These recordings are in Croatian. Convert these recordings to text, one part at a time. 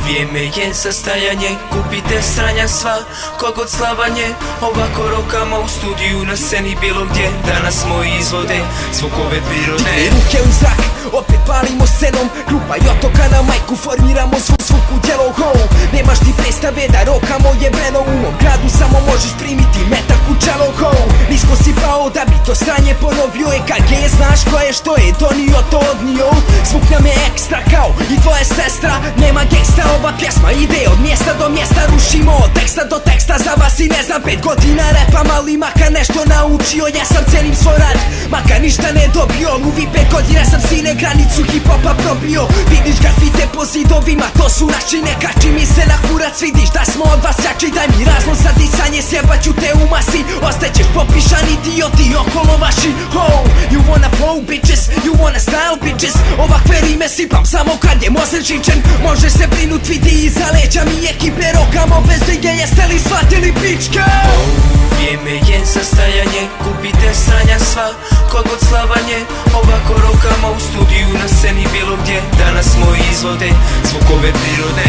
Vrijeme je za stajanje, kupite sranja sva, kogod slavanje. Ovako rokamo u studiju, na sceni bilo gdje. Danas moji izvode zvukove prirode. Digni ruke u zrak, opet palimo scenom. Grupa Jotoka na majku, formiramo zvuku djelo ho. Nemaš ti predstave da rokamo jebeno. U mom gradu samo možeš primiti metak u čelo ho. Nisko si pao da bi to sranje ponovio. EKG je, znaš ko je, što je donio to odnio. Zvuk nam je ekstra kao i tvoja sestra. Nema gangsta, ova pjesma ide od mjesta do mjesta. Rušimo od teksta do teksta, za vas i ne znam 5 godina repa. Mali makar nešto naučio, ja sam cenim svoj rad, makar ništa ne dobio. Uvi 5 godina sam sine, granicu hip-hopa probio. Vidiš grafite po zidovima, to su naši, ne kači mi se na kurac. Vidiš da smo od vas jači, daj mi razlog za disanje, sjebaću te u masi. Ostaćeš popišan idioti okolo vaši. Oh, you wanna flow bitches, you wanna style bitches. Ovakve rime sipam samo kad je mozak žičen. Može se brinut, vidi iza leđa mi ekipe rokamo bez brige, jeste li shvatili pičke? Vrijeme je za stajanje, kupite sranja sva, kogod slavanje. Ovako rokamo u studiju, na sceni bilo gdje. Danas moji izvode zvukove prirode.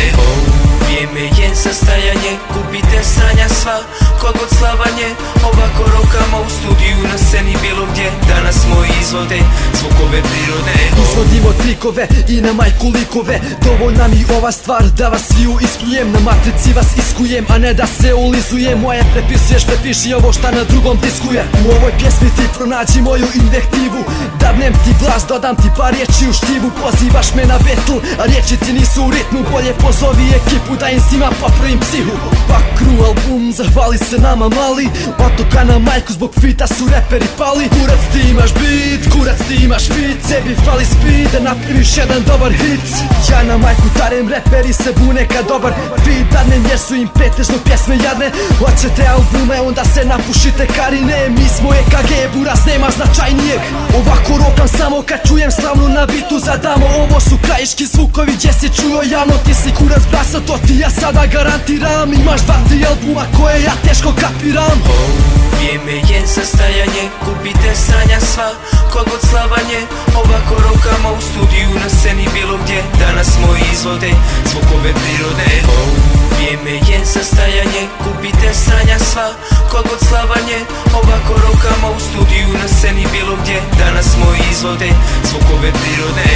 Vrijeme je za stajanje, kupite sranja sva, kogod slavanje. Ovako rokamo u studiju, na sceni bilo gdje. Danas moji izvode zvukove prirode. Izvodimo trikove i na majku likove. Dovoljna mi ova stvar da vas sviju ispljujem. Na matrici vas iskujem, a ne da se ulizujem. Moje prepisuješ, prepiši ovo šta na drugom diskuje. U ovoj pjesmi ti pronađi moju invektivu. Dabnem ti glas, dodam ti par riječi u štivu. Pozivaš me na battle, a riječi ti nisu u ritmu. Bolje pozovi ekipu da im svima popravim psihu. Bakru album, zahvali se nama mali. Otoka na majku, zbog fita su reperi pali. Kurac ti imaš beat, kurac ti imaš fit. Sebi fali speed da napraviš jedan dobar hit. Ja na majku tarem, reperi se bune kad dobar fit dadnem, jer su im pretežno pjesme jadne. Hoćete albume, onda se napušite karine. Mi smo EKG, buraz nema značajnijeg. Ovako rokam samo kad čujem slavnu na bitu. Zadamo, ovo su krajiški zvukovi gdje si čuo javno. Ti si kurac brasa, to ti ja sada garantiram. Imaš 2-3 albuma koje ja teško kapiram. Vrijeme je za stajanje, kupite sranja sva, kogod slavanje. Ovako rokamo u studiju, na sceni bilo gdje. Danas moji izvode zvukove prirode. Vrijeme je za stajanje, kupite sranja sva, kogod slavanje. Ovako rokamo u studiju, na sceni bilo gdje. Danas moji izvode zvukove prirode.